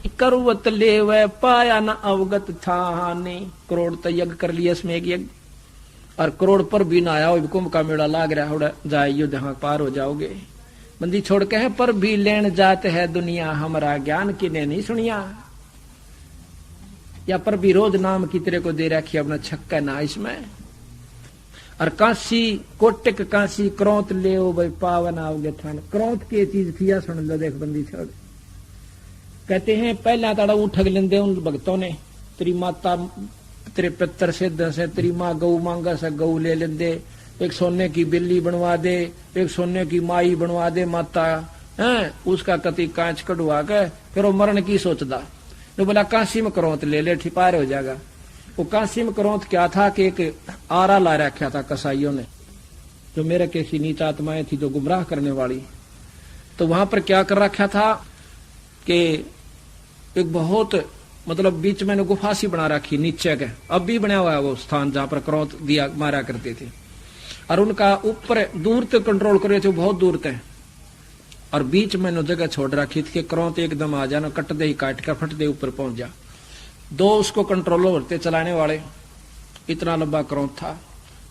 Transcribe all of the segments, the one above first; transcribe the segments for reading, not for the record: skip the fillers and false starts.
करुवत ले वह पाया न अवगत था ने। करोड़ तो यज्ञ कर लिया इसमें एक यज्ञ, और करोड़ पर भी ना आया हो, कुंभ का मेला लाग रहा है, जाइयो जहां पार हो जाओगे। बंदी छोड़ के है पर भी लेन जात है दुनिया, हमारा ज्ञान किने नहीं सुनिया। या पर भी रोज नाम की तेरे को दे रखी अपना छक्का ना इसमें। और काशी कोटिक काशी क्रोत ले भाई पावन आओगे थान। क्रोत की चीज थी सुन लो, देख बंदी छोड़। कहते हैं पहला ताड़ा उठक लेंदे उन भक्तों ने, तेरी माता तेरे पितर सिद्ध से, तेरी माँ गऊ मांगा से गऊ ले लेंदे, एक सोने की बिल्ली बनवा दे, एक सोने की माई बनवा दे माता है, उसका कति कांच कढ़वा के फिर वो मरण की सोचदा। तो बोला काशी में क्रोत ले ले ठिपार हो जाएगा। वो काशी में क्रोत क्या था कि एक आरा ला रखा था कसाईयों ने, जो मेरे कैसी नीच आत्माएं थी जो गुमराह करने वाली। तो वहां पर क्या कर रखा था कि एक बहुत मतलब बीच में गुफा सी बना रखी नीचे के, अब भी बना हुआ है वो स्थान जहां पर क्रोत दिया मारा करते थे। और उनका ऊपर दूर तक कंट्रोल करे थे, बहुत दूर तक। और बीच में नो जगह छोड़ रखी थी कि क्रोत एकदम आ जाना, कट दे ही काट कर फट दे ऊपर पहुंच जा। दो उसको कंट्रोल होते चलाने वाले, इतना लंबा क्रोत था।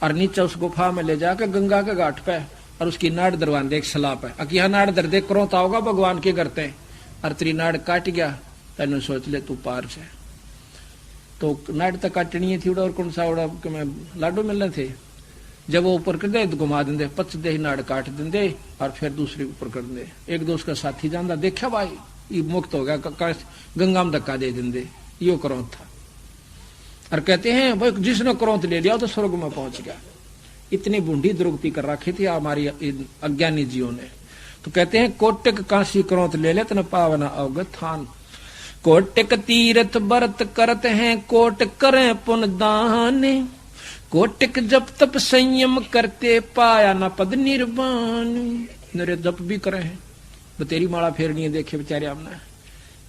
और नीचे उस गुफा में ले जाकर गंगा के घाट पे और उसकी नाड़ दरवान दे, एक सलाब है अकिया नाड़ दर दे, क्रोत आओगा भगवान के करते। और तेरी नाड़ काट गया तेन सोच ले तू पार से। तो नाड़ तक काटनी थी उड़ा, और कौन सा उड़ा में लाडू मिलने थे। जब वो ऊपर कर दे तो घुमा देंगे, पच दे नाड़ काट देंगे और फिर दूसरे ऊपर कर दे। एक दो उसका साथी जानता, देखा भाई ये मुक्त हो गया, गंगा में धक्का दे देंगे। यो क्रोध था। और कहते हैं भाई जिसने क्रोध ले लिया तो स्वर्ग में पहुंच गया। इतनी बूढ़ी दुर्गति कर रखी थी हमारी अज्ञानी जीवों ने। तो कहते हैं कोटिक काशी क्रोध ले ले तन पावना अवगत थान। कोटिक तीर्थ व्रत करत हैं, कोट करें पुन दान। कोटिक जप तप संयम करते, पाया न पद निर्वाण। मेरे जप भी करे हैं, तो तेरी माला फेरनी है, देखे बेचारे हमने।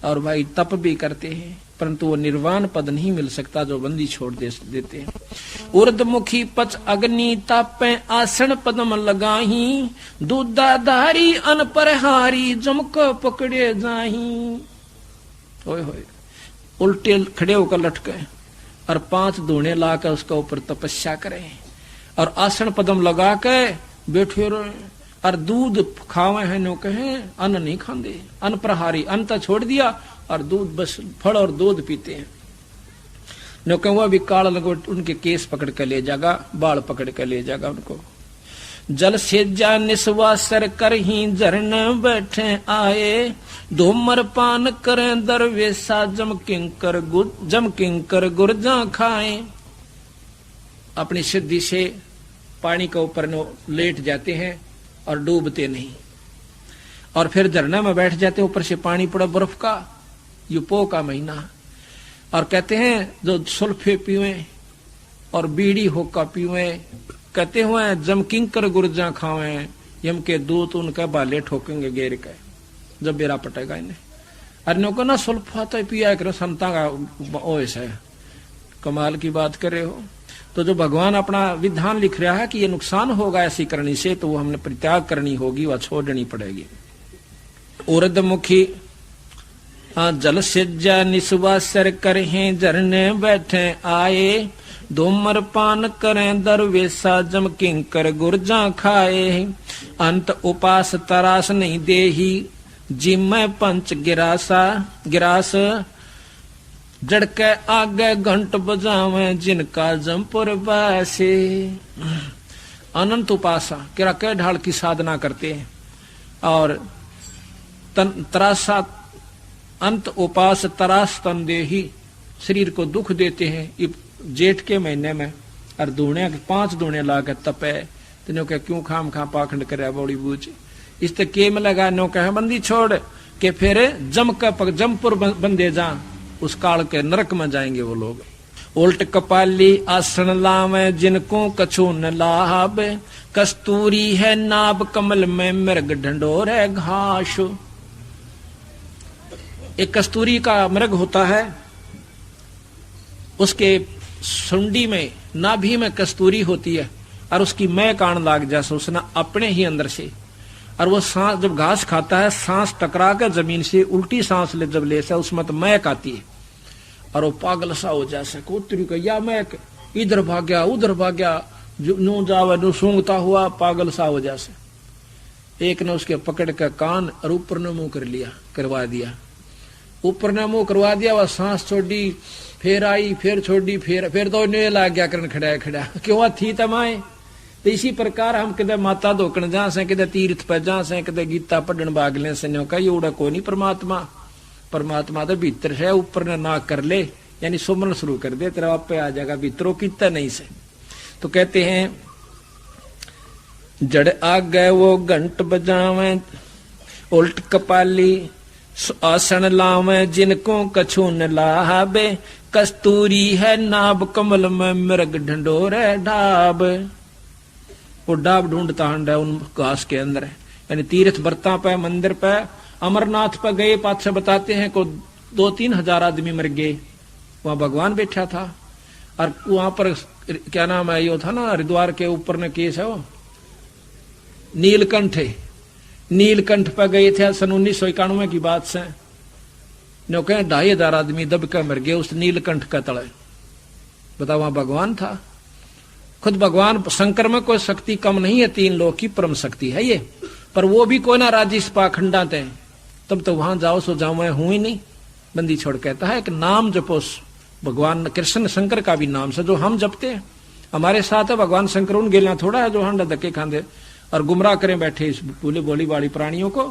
और भाई तप भी करते हैं, परंतु वो निर्वाण पद नहीं मिल सकता जो बंदी छोड़ देते हैं। उर्दमुखी पच अग्नि तापे, आसन पदम लगाही। दूधाधारी अनपरहारी, जमको पकड़े जाही। होए होए उल्टे खड़े होकर लटके और 5 धूने लाकर उसका ऊपर तपस्या करें। और आसन पदम लगा के बैठे रहे। और दूध खावे हैं नो कहे, अन्न नहीं खाते। अन्न प्रहारी, अन्न तो छोड़ दिया और दूध बस फल और दूध पीते हैं। नो कहे वह भी काल लगोट उनके केस पकड़ कर ले जाएगा, बाल पकड़ कर ले जाएगा उनको। जल से जा निस्वासर कर ही झरन बैठे आए। धूमर पान करें दरवेशा, जम किंकर गुर्जा खाए। अपनी सिद्धि से पानी के ऊपर लेट जाते हैं और डूबते नहीं। और फिर झरना में बैठ जाते हैं, ऊपर से पानी पड़ा बर्फ का, युपो का महीना। और कहते हैं जो सुल्फे पीवे और बीड़ी होका पीवे, कहते हुए जम किंकर गुर्जा खावे। यम के दूत उनका बाले ठोकेंगे गेर के, जब बेरा पटेगा इन्हें। अरे को ना सुल्फा तो पिया करो, संता का ओएस है। कमाल की बात कर रहे हो। तो जो भगवान अपना विधान लिख रहा है कि ये नुकसान होगा ऐसी करनी से, तो वो हमने परित्याग करनी होगी, वह छोड़नी पड़ेगी। उर्दमुखी जल सिज्जा निस्वासर करें, झरने बैठे आए। धूमर पान करें दरवेशा, जम किंकर गुर्जा खाए। अंत उपास तरास नहीं देही, जिम पंच गिरास। जड़के आगे घंट बजावे, जिनका जमपुर वासे। अनंत उपासा किरा के ढाल की साधना करते हैं। और तरासा अंत उपास तरास तन देही, शरीर को दुख देते हैं जेठ के महीने में। और दूने 5 दूने ला के तपे, तेनो के क्यों खाम खा पाखंड करे बड़ी बूझ। इस तक के में लगा नो कहे बंदी छोड़ के फिर जमपुर बंदे जा, उस काल के नरक में जाएंगे वो लोग। उल्ट कपाली आसन लावे, जिनको कछु न लाभ। कस्तूरी है नाभ कमल में, मृग ढंडोर है घास। एक कस्तूरी का मृग होता है, उसके सुंडी में नाभि में कस्तूरी होती है। और उसकी मैं कान लाग जैसे उसने अपने ही अंदर से। और वो सांस जब घास खाता है सांस टकरा कर जमीन से उल्टी सांस ले जब ले सा उसमें तो महक आती है और वो पागल सा हो जाए कोतरी का या महक इधर भाग गया उधर भाग गया नो जावे नो सूंघता हुआ पागल सा हो जाए। एक ने उसके पकड़ के कान और ऊपर ने मुंह करवा दिया ऊपर ने मुंह करवा दिया। वह सांस छोड़ी फिर आई फिर छोड़ी फिर तो ने लाग गया करन खड़ा क्यों थी तमाए। तो इसी प्रकार हम कदे माता धोकन जा से कदे तीर्थ पर जा से कदे गीता पढ़न भागले से न्यो का उड़ा कोई नहीं परमात्मा तो भीतर है ऊपर ने ना कर ले यानी सुमरन शुरू कर दे तेरा आप पे आ जाएगा भीतरों कितना नहीं से। तो कहते हैं जड़ आ गए वो घंट बजावे उल्ट कपाली आसन लावे जिनको कछु न लावे कस्तूरी है नाभ कमल में मृग ढंडोरे ढाब। वो डाब ढूंढता है उन घास के अंदर यानी तीर्थ बरता पे मंदिर पे अमरनाथ पे गए पात से बताते हैं को 2-3 हजार आदमी मर गए। वहां भगवान बैठा था और वहां पर क्या नाम है यो था ना हरिद्वार के ऊपर ने केस है वो नीलकंठ पर गए थे सन 1991 की बात से नो कहें 2500 आदमी दब के मर गए उस नीलकंठ का तले। बताओ वहां भगवान था खुद भगवान शंकर में कोई शक्ति कम नहीं है 3 लोग की परम शक्ति है ये पर वो भी कोई ना राजिस पाखंडा थे तब तो वहां जाओ सो जाओ मैं हूं ही नहीं। बंदी छोड़ कहता है कि नाम जपो भगवान कृष्ण शंकर का भी नाम से जो हम जपते हैं हमारे साथ है भगवान शंकर उन गेला थोड़ा है जो हंडा धक्के खाते और गुमराह करें बैठे इस बोली वाली प्राणियों को।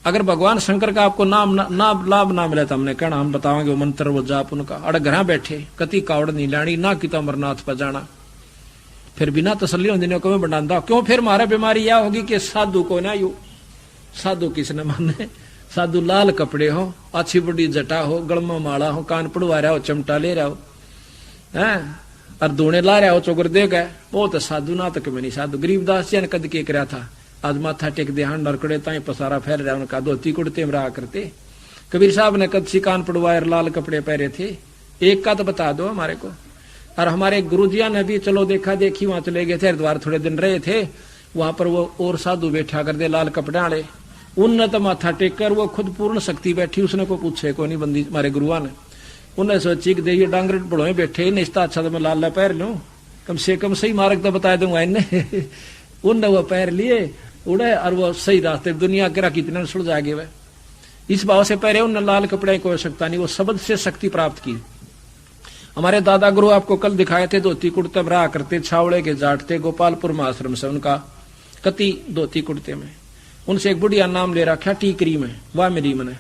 अगर भगवान शंकर का आपको नाम ना लाभ ना मिले तो हमने कहना हम बताओगे वो मंत्र वो जाप उनका अड़ घर बैठे कति कावड़ नहीं लानी ना कि अमरनाथ पर जाना फिर बिना तसल्ली होने को मैं बनाता क्यों फिर मारा बीमारी यह होगी कि साधु को ना यू साधु किसने माने साधु लाल कपड़े हो अच्छी बड़ी जटा हो गलमा माला हो कान पड़वा रहा हो चमटा ले रहा हो हैं और दोने ला रहा हो चोगर दे गए बहुत साधु ना तक में नहीं साधु गरीबदास जी ने कद के करा था आज माथा टेक दे हां डरकड़े ताई पसारा फैल रहा उनका धोती कुड़ते में रहा करते। कबीर साहब ने कद सी कान पड़वाए लाल कपड़े पहरे थे एक का तो बता दो हमारे को। और हमारे गुरुजिया ने भी चलो देखा देखी वहां चले गए थे हरिद्वार थोड़े दिन रहे थे वहां पर वो और साधु बैठा कर दे लाल कपड़े वाले उनने तो माथा टेक कर वो खुद पूर्ण शक्ति बैठी उसने को पूछे को नहीं बंदी हमारे गुरुआ ने उन्हें सोची कि देखिए डांगर बड़ोए बैठे नहीं इसका अच्छा तो मैं लाल पैर लूं कम से कम सही मार्ग तो बता दूंगा इन्हें उनने वो पैर लिए उड़े और वो सही रास्ते दुनिया के कितने सुलझा गए वह इस भाव से पहले उन लाल कपड़े को सकता नहीं वो शब्द से शक्ति प्राप्त की। हमारे दादा गुरु आपको कल दिखाए थे धोती कुर्ते में रहा करते छावड़े के जाट थे गोपालपुर में आश्रम से उनका कति धोती कुर्ते में उनसे एक बुढ़िया नाम ले रखा टीकरी में वह मेरी मने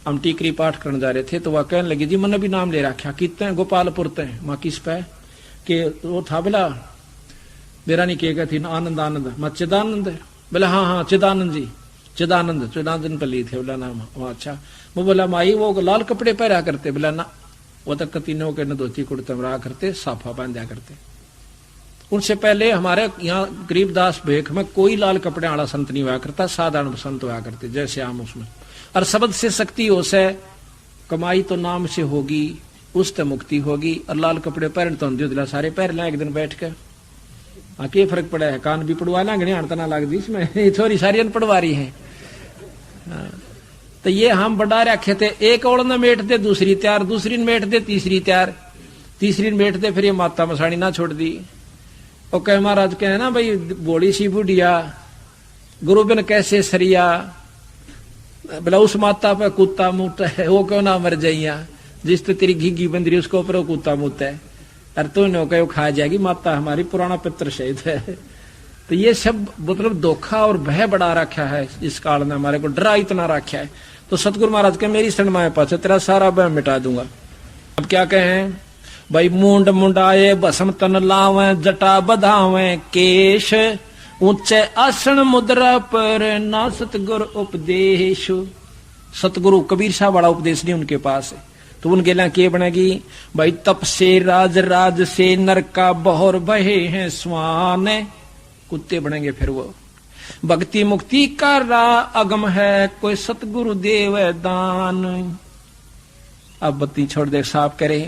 हम टीकरी पाठ करने जा रहे थे तो वह कहने लगी जी मैंने भी नाम ले रखा कितने गोपालपुर ते माँ किस पे के वो था बोला मेरा नहीं कहेगा थी आनंद आनंद मैं चिदानंद बोला हाँ चिदानंद जी चिदानंद पर ली थे बोला नाम वहाँ अच्छा वो बोला माई वो लाल कपड़े पहरा करते बोला ना वो तक तीनों के न धोती कुर्ते में रहा करते साफा बांधा करते। उनसे पहले हमारे यहाँ गरीबदास भेख में कोई लाल कपड़े वाला संत नहीं हुआ करता साधारण संत हुआ करते जैसे हम उसमें और शब्द से शक्ति हो से कमाई तो नाम से होगी उससे मुक्ति होगी और लाल कपड़े पहन तो दिला सारे पहन लें एक दिन बैठ कर हाँ क्या फर्क पड़ा है कान भी पड़वा लेंगे हड़ता ना लग दी इसमें थोड़ी सारी पड़वा रही है। तो ये हम बढ़ा रखे थे एक और न मेट दे दूसरी तैयार दूसरी मेट दे तीसरी तैयार तीसरी मेट दे फिर ये माता मसाणी ना छोड़ दी और कह महाराज कहे ना भाई बोली सी बुढ़िया गुरु बिन कैसे सरिया बोला उस माता पे कुत्ता मुत है वो क्यों ना मर जाइया जिस तो तेरी घीघी बंदरी उसको ऊपर कुत्ता मुत है अरे तो नो कहो खा जाएगी माता हमारी पुराना पित्र शहीद है। तो ये सब मतलब धोखा और भय बढ़ा रखा है इस काल ने हमारे को डरा इतना रखा है। तो सतगुरु महाराज के मेरी शरण माए पास तेरा सारा भय मिटा दूंगा। अब क्या कहें भाई मूंड मुंडाए भस्म तन लावे जटा बधावे केश ऊंचे आसन मुद्रा पर ना सतगुरु उपदेश। सतगुरु कबीर साहब वाला उपदेश नहीं उनके पास है तो उनके लिए क्या बनेगी भाई तप से राज से नर का बहर बहे हैं स्वान कुत्ते बनेंगे फिर वो भक्ति मुक्ति का रा अगम है कोई सतगुरु देव दान। अब बत्ती छोड़ दे साफ करे।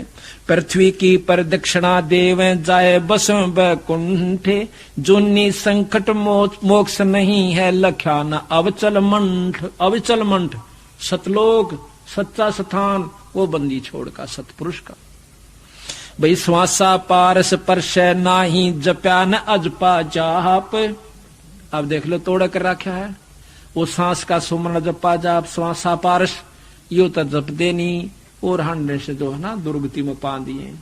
पृथ्वी की प्रदक्षिणा देवे जाए बस बैकुंठे, जोनी संकट मोक्ष नहीं है लख्या न अवचल मंठ। अविचल मंठ सतलोक सच्चा स्थान वो बंदी छोड़ का सतपुरुष का। भाई श्वासा पारस परश नाही जप्या न अजपा जाप। अब देख लो तोड़ कर रखा है वो सांस का सुमरण जपा जाप श्वासा पारस यो तो जप देनी और हंडे से जो है ना दुर्गति में पा दिए।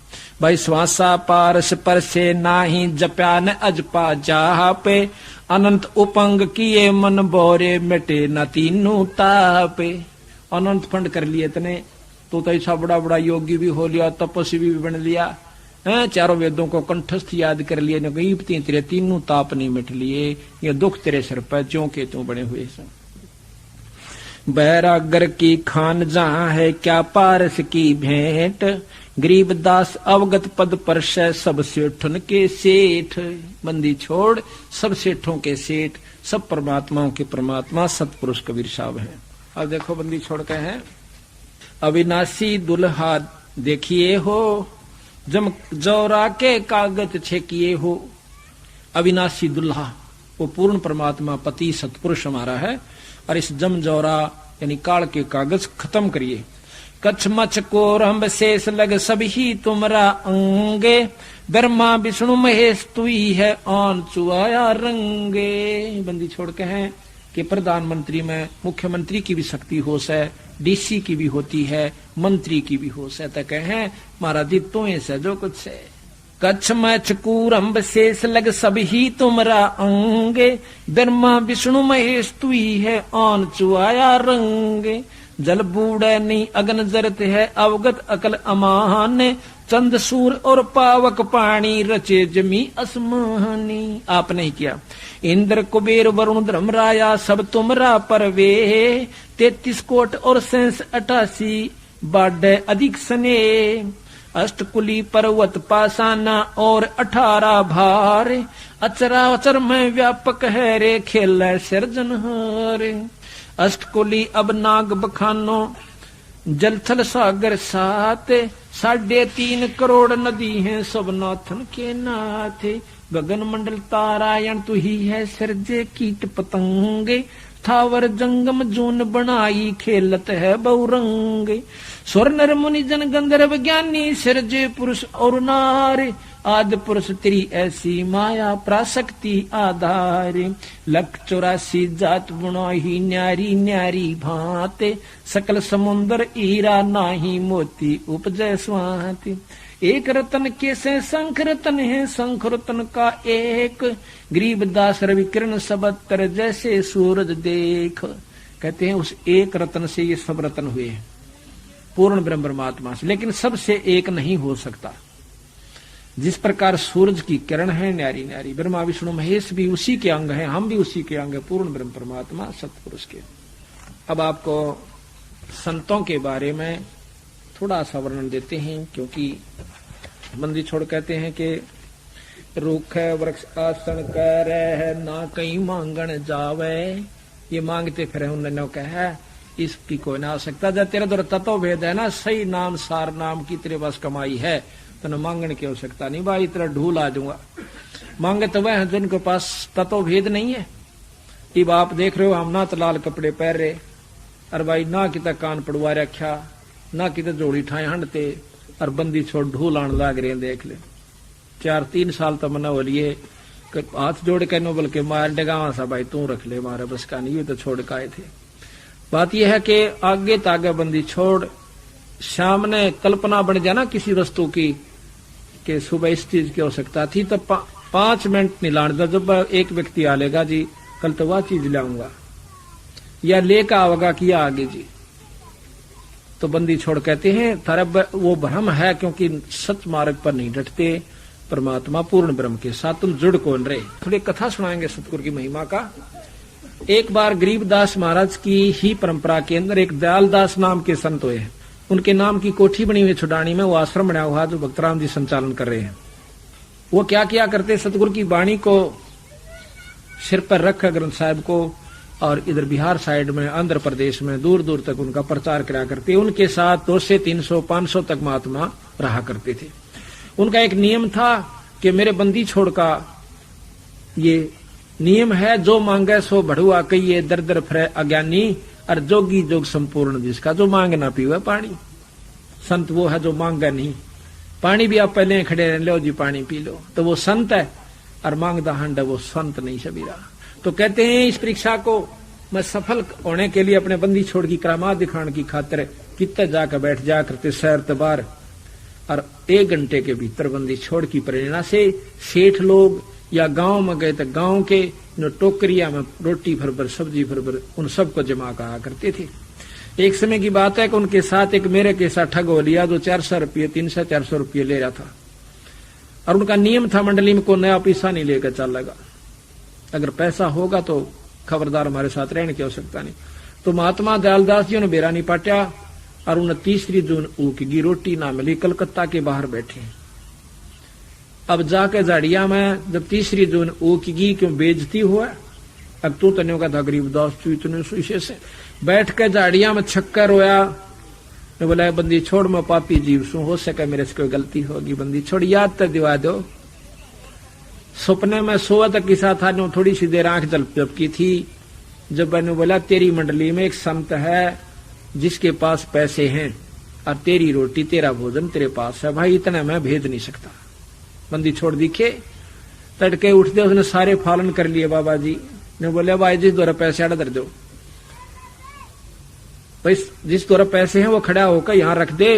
भाई श्वासा पारस परसे नाही जप्या न अजपा जापे, अनंत उपंग किए मन बोरे मिटे न तीनों तापे। अनंत फंड कर लिए इतने तो ऐसा बड़ा बड़ा योगी भी हो लिया, तपस्वी भी बन लिया, चारों वेदों को कंठस्थ याद कर लिए, न कहीं तेरे तीनों ताप नहीं मिट लिए, ये दुख तेरे सिर पर ज्यों के त्यों बने हुए सब। बैरागर की खान जहां है क्या पारस की भेंट, गरीबदास अवगत पद पर सब सेठन के सेठ। बंदी छोड़ सब सेठों के सेठ, सब परमात्माओं के परमात्मा सतपुरुष कबीर साहब है। अब देखो बंदी छोड़ के हैं अविनाशी दुल्हा देखिए हो, जम जौरा के कागज छेकिए हो। अविनाशी दुल्हा वो पूर्ण परमात्मा पति सतपुरुष हमारा है, और इस जम जौरा यानी काल के कागज खत्म करिए। कच्छ मच्छ को रंभ शेष लग सभी तुमरा अंगे, ब्रह्मा विष्णु महेश तुई है आन चुआया रंगे। बंदी छोड़ के हैं कि प्रधानमंत्री में मुख्यमंत्री की भी शक्ति होश है, डीसी की भी होती है, मंत्री की भी होश है, तो कहें महाराज जी तो ऐसे जो कुछ है। कच्छ मच्छ कूरंभ शेष लग सभी तुमरा अंगे, ब्रह्मा विष्णु महेश तुई है आन चुआया रंगे। जल बूढ़े नहीं अगन जरत है अवगत अकल अमान, चंद सूर और पावक पानी रचे जमी असमानी। आपने ही किया। इंद्र कुबेर वरुण धर्मराया सब तुमरा परवे, 33 कोट और 88 बाढ़ अधिक सने। अष्टकुली पर्वत पासाना और 18 भार, अचराचर में व्यापक है रे खेल सृजनहारे। अष्टकुली अब नाग बखानो जलथल सागर साथ, 3.5 करोड़ नदी हैं सब नाथन के नाथे। गगन मंडल तारायण तू ही है सिरजे कीट पतंगे, थावर जंगम जून बनाई खेलत है बहुरंगे। स्वर नर मुनि जन गंधर्व ज्ञानी सिरजे पुरुष और नारे, आदि पुरुष तेरी ऐसी माया प्राशक्ति आधारे। 184 जात बुनाही न्यारी न्यारी भांते, सकल समुंदर ईरा नाही मोती उपजय स्वाति। एक रतन के से शंख रतन है शंख रतन का एक, गरीबदास रवि किरण सबतर जैसे सूरज देख। कहते हैं उस एक रतन से ये सब रतन हुए हैं पूर्ण ब्रह्म परमात्मा से, लेकिन सबसे एक नहीं हो सकता। जिस प्रकार सूरज की किरण है न्यारी न्यारी, ब्रह्मा विष्णु महेश भी उसी के अंग हैं, हम भी उसी के अंग हैं, पूर्ण ब्रह्म परमात्मा सतपुरुष के। अब आपको संतों के बारे में थोड़ा सा वर्णन देते हैं, क्योंकि बंदी छोड़ कहते हैं कि रूख वृक्ष आसन कर ना कहीं मांगण जावे। ये मांगते फिर उन्होंने कहा इसकी कोई ना आवश्यकता, जब तेरे द्वारा तत्व भेद है ना, सही नाम सार नाम की तेरे बस कमाई है, तो मांगने की आवश्यकता नहीं। भाई तेरा ढूल आ जाऊंगा। मांगे तो वह जिनके पास तत्व भेद नहीं है। अब आप देख रहे हो हम ना तो लाल कपड़े पहन रहे, और भाई ना किता कान पड़वा रखा, ना किता जोड़ी ठाए हंडते, और बंदी छोड़ ढूल आने लाग रहे। देख ले 4-3 साल तो मना हो लिए, हाथ जोड़ के नो बल्कि मार डगावा सा भाई तू रख ले, मारे बस का नहीं, ये तो छोड़ के आए थे। बात यह है कि आगे तागे बंदी छोड़ सामने कल्पना बन जाना किसी वस्तु की कि सुबह इस चीज की आवश्यकता थी, तो 5 मिनट नहीं लाने। जब एक व्यक्ति आ लेगा जी कल तो वह चीज लाऊंगा, या लेकर आवेगा किया आगे जी, तो बंदी छोड़ कहते हैं थारा वो भ्रम है, क्योंकि सच मार्ग पर नहीं डटते। परमात्मा पूर्ण ब्रह्म के साथ तुम जुड़ कौन रहे। थोड़ी कथा सुनाएंगे सतगुरु की महिमा का। एक बार गरीबदास महाराज की ही परंपरा के अंदर एक दयालदास नाम के संत हुए हैं। उनके नाम की कोठी बनी हुई छुडानी में, वो आश्रम बना हुआ जो भक्तराम जी संचालन कर रहे हैं। वो क्या किया करते, सतगुरु की वाणी को सिर पर रख ग्रंथ साहिब को और इधर बिहार साइड में, आंध्र प्रदेश में दूर दूर तक उनका प्रचार करा करते। उनके साथ 200 से 300 500 तक महात्मा रहा करते थे। उनका एक नियम था कि मेरे बंदी छोड़ का ये नियम है, जो मांगे सो बढ़ुआ कहिए, दर दर फिरे अज्ञानी, और जोगी जोग संपूर्ण जिसका, जो मांगे ना पीवे पानी। संत वो है जो मांगे नहीं, पानी भी आप पहले खड़े रह लो जी पानी पी लो, तो वो संत है। और मांगदा हंड वो संत नहीं सबीरा। तो कहते हैं इस परीक्षा को मैं सफल होने के लिए अपने बंदी छोड़ की करामात दिखाने की खातिर कितने जाकर बैठ जा करते शहर तबार, और 1 घंटे के भीतर बंदी छोड़ की प्रेरणा से सेठ लोग या गांव में गए तो गांव के टोकरिया में रोटी भर सब्जी भर उन सबको जमा करा करते थे। एक समय की बात है कि उनके साथ एक मेरे के साथ ठग हो लिया, जो 400 रुपये 300-400 रुपये ले रहा था। और उनका नियम था मंडली में को नया पैसा नहीं लेकर चलेगा, अगर पैसा होगा तो खबरदार हमारे साथ रहने की आवश्यकता नहीं। तो महात्मा दयालदास जी ने बेरा नहीं पाटा, और उन्हें 3 जून की रोटी ना मिली, कलकत्ता के बाहर बैठे। अब जाके झाड़िया में जब 3 जून की क्यों बेइज्जती हुआ, अब तू तने का था गरीबदास तू इतने शीशे से बैठ के झाड़िया में छक्का रोया। ने बोला बंदी छोड़, मैं पापी जीव सू, हो सके मेरे से कोई गलती होगी, बंदी छोड़, याद तो दिवा दो। सपने में सोआ तक के साथ था, थोड़ी सी देर आंख झपकी थी, जब मैंने बोला तेरी मंडली में एक संत है जिसके पास पैसे हैं, और तेरी रोटी तेरा भोजन तेरे पास है, भाई इतना मैं भेज नहीं सकता। बंदी छोड़ दिखे, तड़के उठते उसने सारे फालन कर लिए। बाबा जी ने बोले भाई जिस द्वारा पैसे आड़ा दर दो, भाई जिस द्वारा पैसे हैं वो खड़ा होकर यहाँ रख दे,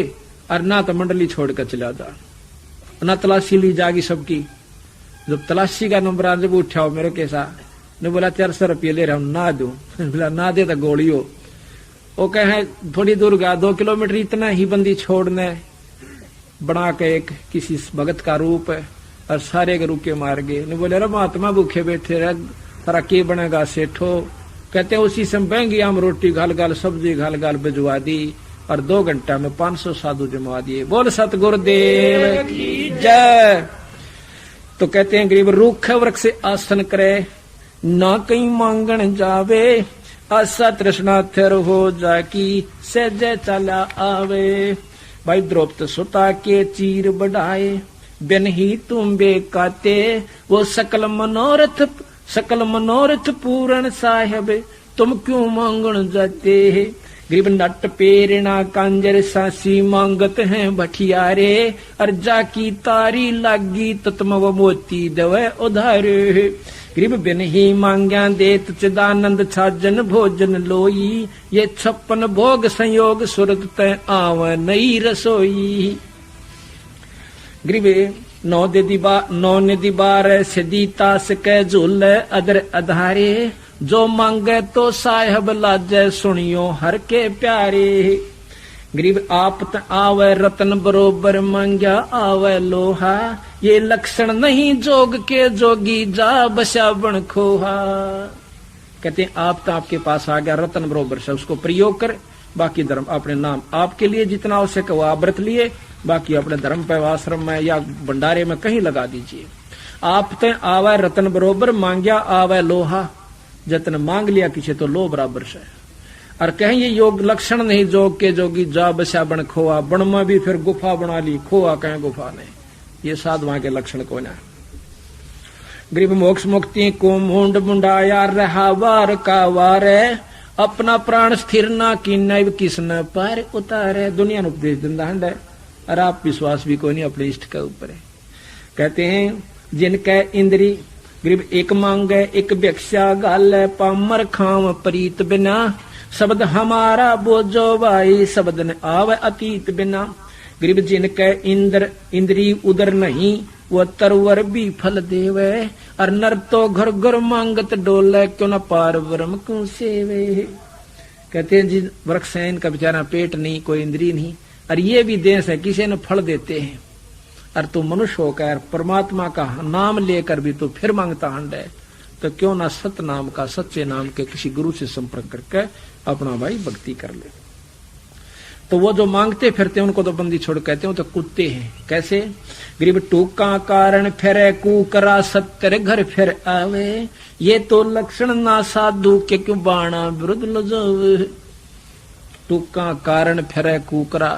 और ना तो मंडली छोड़कर चला जा, ना तलाशी ली जागी सबकी। जब तलाशी का नंबर आ जब उठाओ मेरे के साथ, ने बोला 400 रुपये ले रहा हूं, ना दो, बोला ना दे तो गोली हो। वो कहे थोड़ी दूर गया, 2 किलोमीटर, इतना ही बंदी छोड़ने बना के एक किसी भगत का रूप है, और सारे के रुके मार गए। ने बोले अरे महात्मा भूखे बैठे रह, तारा के बनेगा सेठो। कहते उसी से बहंगी आम रोटी घाल घाल सब्जी घाल घाल भिजवा दी, और 2 घंटा में 500 साधु जमा दिए। बोल सतगुरुदेव की जय। तो कहते हैं गरीब रूखे वृक्ष से आसन करे, ना कहीं मांगन जावे, आशा तृष्णा थिर हो जाकी, सहजे चला आवे। भाई द्रौपद सुता के चीर बढ़ाए, बिन ही तुम बेकाते, वो सकल मनोरथ पूर्ण साहेब, तुम क्यों मांगन जाते है। गरीब नट पेरना कांजर सासी मांगत हैं भठियारे, और जाकी तारी लागी तत्म व मोती दवे उधारे। गरीब बिन ही मांग्या देत चिदानंद छाजन भोजन लोई, ये 56 भोग संयोग सुरत तय आव नई रसोई। गरीब 9 निधि 12 सिद्धि तास के झूल अदर अधारे, जो मांगे तो साहेब लाजे सुनियो हर के प्यारे। गरीब आप आवे रतन बरोबर मांग्या आवे लोहा, ये लक्षण नहीं जोग के जोगी जा बसा बन खोहा। कहते हैं आप तो आपके पास आ गया रतन बरोबर से, उसको प्रयोग कर, बाकी धर्म अपने नाम आपके लिए जितना आवश्यक है वो आप व्रत लिए, बाकी अपने धर्म पे आश्रम में या भंडारे में कहीं लगा दीजिए। आप तो आवे रतन बरोबर मांग्या आवे लोहा, जतन मांग लिया किसी तो लो बराबर से। और कहीं ये योग लक्षण नहीं जोग के जोगी जा बसा बन खोआ, बन में भी फिर गुफा बना ली, खोआ कहीं गुफा नहीं, ये साधुआ के लक्षण को ना। गरीब मोक्ष मुक्ति को मुंड मुंडाया रहा वार का वार, अपना प्राण स्थिर ना की नैव किसने पार उतारे। दुनिया ने उपदेश दिंदा है, और आप विश्वास भी कोई नहीं अपने इष्ट के ऊपर है। कहते हैं जिनके इंद्री गरीब एक मांगे एक भिक्षा गाल, पामर खाम प्रीत बिना, शब्द हमारा बोझो भाई शब्द न आवे अतीत बिना। गरीब जिनके इंद्री उदर नहीं, वो तरवर भी फल देवे, और नर तो घर घर मांगत डोले, क्यों न पार ब्रह्म क्यों सेवे। कहते हैं जिन वृक्ष है इनका बेचारा पेट नहीं, कोई इंद्री नहीं, और ये भी देश है किसी ने फल देते हैं, और तू मनुष्य होकर परमात्मा का नाम लेकर भी तो फिर मांगता हंड है, तो क्यों ना सत्य नाम का सच्चे नाम के किसी गुरु से संपर्क करके अपना भाई भक्ति कर ले। तो वो जो मांगते फिरते हैं उनको तो बंदी छोड़ कहते हैं, तो कुत्ते हैं। कैसे? गरीब टूका कारण फिरे कूकरा 70 घर फिर आवे, ये तो लक्षण ना साधु के क्यों बाणा विरुद्ध लजावे। टूका कारण फिरे कूकरा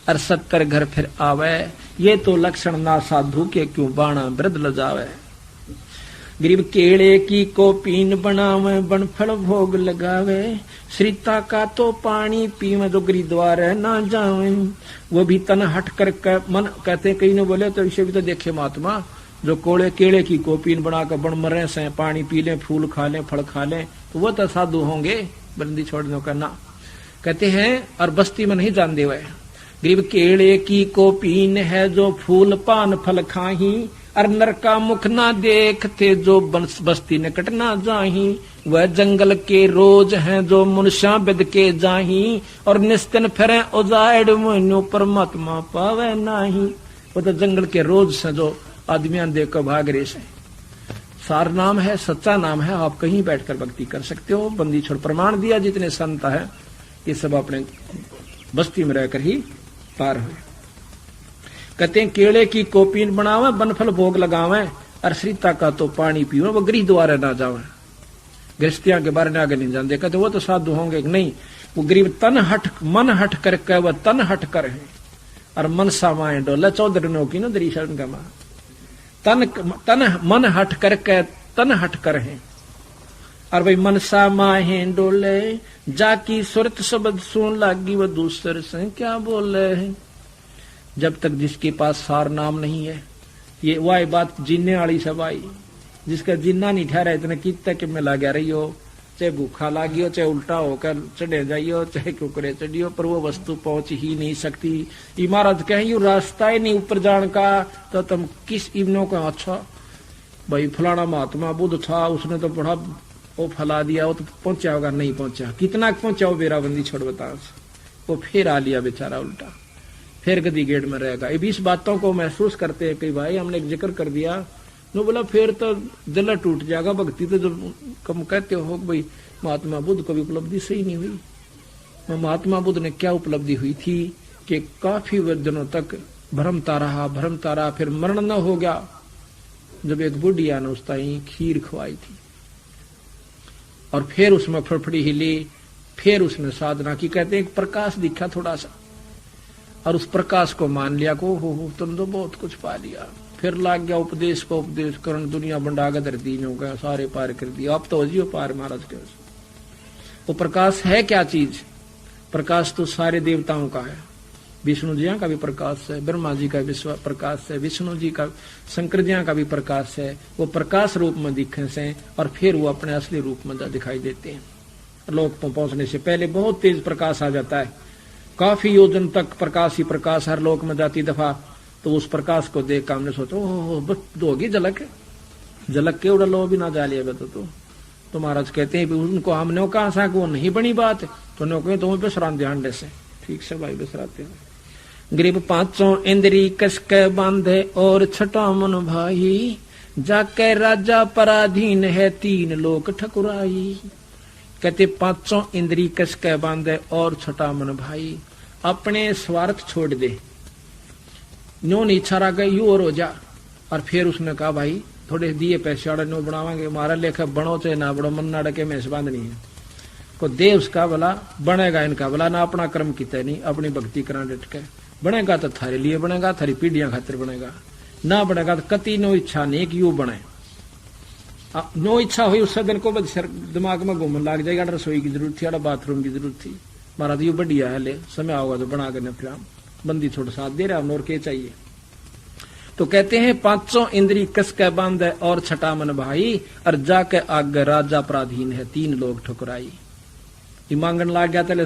और 70 घर फिर आवे, ये तो लक्षण ना साधु के क्यों बाणा विरुद्ध लजावे। गरीब केले की कोपीन बनावे, बनफल भोग लगावे, श्रीता का तो पानी पीवे, जो गिरिद्वार ना जावे। वो भी तन हट कर मन कहते, कई ने बोले तो इसे भी तो देखे महात्मा, जो केले की कोपीन बनाकर बन मरे से पानी पी लें, फूल खा लें, फल खा लें, तो वो तो साधु होंगे, बंदी छोड़ने का ना। कहते हैं और बस्ती में नहीं जान दे हुए। गरीब केले की कोपीन है, जो फूल पान फल खाही, और नर का मुख ना देखते, जो बस्ती निकट ना जाही। वह जंगल के रोज हैं, जो मनुष्य बिद के जाही, और निस्तिन फिरे उजाड़ मोनो परमात्मा पावे नाही। वो तो जंगल के रोज से जो आदमियां देख कर भाग रहे से। सार नाम है, सच्चा नाम है, आप कहीं बैठकर भक्ति कर सकते हो। बंदी छोड़ प्रमाण दिया, जितने संत है ये सब अपने बस्ती में रहकर ही पार हुए। कहते हैं केले की कोपीन बनावे, बनफल भोग लगावे, और श्रीता का तो पानी पीवे, वो गृह द्वारे ना जावे। गृहस्थियां के बारे में आगे नहीं जानते। कहते वो तो साधु होंगे नहीं, वो गरीब तन हट मन हट करके वह तन हट कर है, और मन सामाए डोला 14 दिनों की ना दरीशन का मां तन मन हट करके तन हट कर है, और भाई मन सामाए डोले, जाकी सुरत शब्द सुन लागी, वह दूसरे से क्या बोले। जब तक जिसके पास सार नाम नहीं है, ये वह बात जीने वाली सब आई, जिसका जिन्ना नहीं ठहरा इतने कितने के में लगा रही हो, चाहे भूखा लागियो, चाहे उल्टा होकर चढ़े जाइयो, चाहे कुकरे चढ़ियो, पर वो वस्तु पहुंच ही नहीं सकती। इमारत कहीं रास्ता ही नहीं ऊपर जाने का, तो तुम किस इब्नों का अच्छा भाई फलाना महात्मा बुद्ध था, उसने तो बड़ा वो फैला दिया, वो तो पहुंचा होगा, नहीं पहुंचा। कितना पहुंचा हो बेराबंदी छोड़ बता, वो फिर आ लिया बेचारा उल्टा, फिर गदी गेट में रहेगा। ये 20 बातों को महसूस करते हैं कि भाई हमने एक जिक्र कर दिया, नो बोला फिर तो दिल टूट जाएगा। भक्ति तो जब कम कहते हो भाई महात्मा बुद्ध को भी उपलब्धि सही नहीं हुई। महात्मा बुद्ध ने क्या उपलब्धि हुई थी कि काफी दिनों तक भ्रमता रहा, फिर मरण न हो गया, जब एक बुढ़िया ने उसका ही खीर खवाई थी, और फिर उसमें फड़फड़ी हिली, फिर उसने साधना की। कहते हैं प्रकाश दिखा थोड़ा सा, और उस प्रकाश को मान लिया को हो तुम तो बहुत कुछ पा लिया। फिर लाग गया उपदेश को उपदेश करण, दुनिया बंडागा धरती में हो गया, सारे पार कर दिया, अब तो हो पार महाराज के। वो प्रकाश है क्या चीज? प्रकाश तो सारे देवताओं का है, विष्णु जी का भी प्रकाश है, ब्रह्मा जी का विश्व प्रकाश है, विष्णु जी का शंकर जी का भी प्रकाश है। वो प्रकाश रूप में दिखे से, और फिर वो अपने असली रूप में दिखाई देते हैं। लोक पहुंचने से पहले बहुत तेज प्रकाश आ जाता है, काफी योजन तक प्रकाश ही प्रकाश हर लोक में जाती दफा। तो उस प्रकाश को देख कर हमने सोचा ओह बस दोगी झलक के उड़ा लो भी ना जा लिया तो महाराज कहते हैं उनको हमने कहा सा वो नहीं बनी बात, तो ने कहे तो बेसरा ध्यान से ठीक से भाई बेसराते हैं। गरीब 5 इंद्री कसके बांधे और छठा मन भाई, जाके राजा पराधीन है 3 लोक ठकुराई। कहते 5 इंद्री कसके बांधे और छठा मन भाई, अपने स्वार्थ छोड़ दे, नो नहीं इच्छा रहा गई यू और हो जा। और फिर उसने कहा भाई थोड़े दिए पैसे वाले नो बनावांगे, हमारा लेखा बनो चाहे ना बड़ो, मन ना डके में बांध नहीं है को दे उसका भला बनेगा, इनका भला ना अपना कर्म किता नहीं, अपनी भक्ति करा डट के बनेगा तो थारे लिए बनेगा, थारी पीढ़ियां खातिर बनेगा, ना बनेगा तो कति नो इच्छा नहीं कि यू बने। नो इच्छा हुई उस दिन को दिमाग में घूमने लग जाएगा, रसोई की जरूरत थी, बाथरूम की जरूरत थी, महाराज यू बढ़िया है, ले समय होगा तो बना कर फिर बंदी छोड़ साथ दे रहा और के चाहिए। तो कहते हैं 5 इंद्री कस के बांधे और छठा मन भाई, और जाके आगे राजा पराधीन है 3 लोग ठुकराई। मांगन लाग गया तले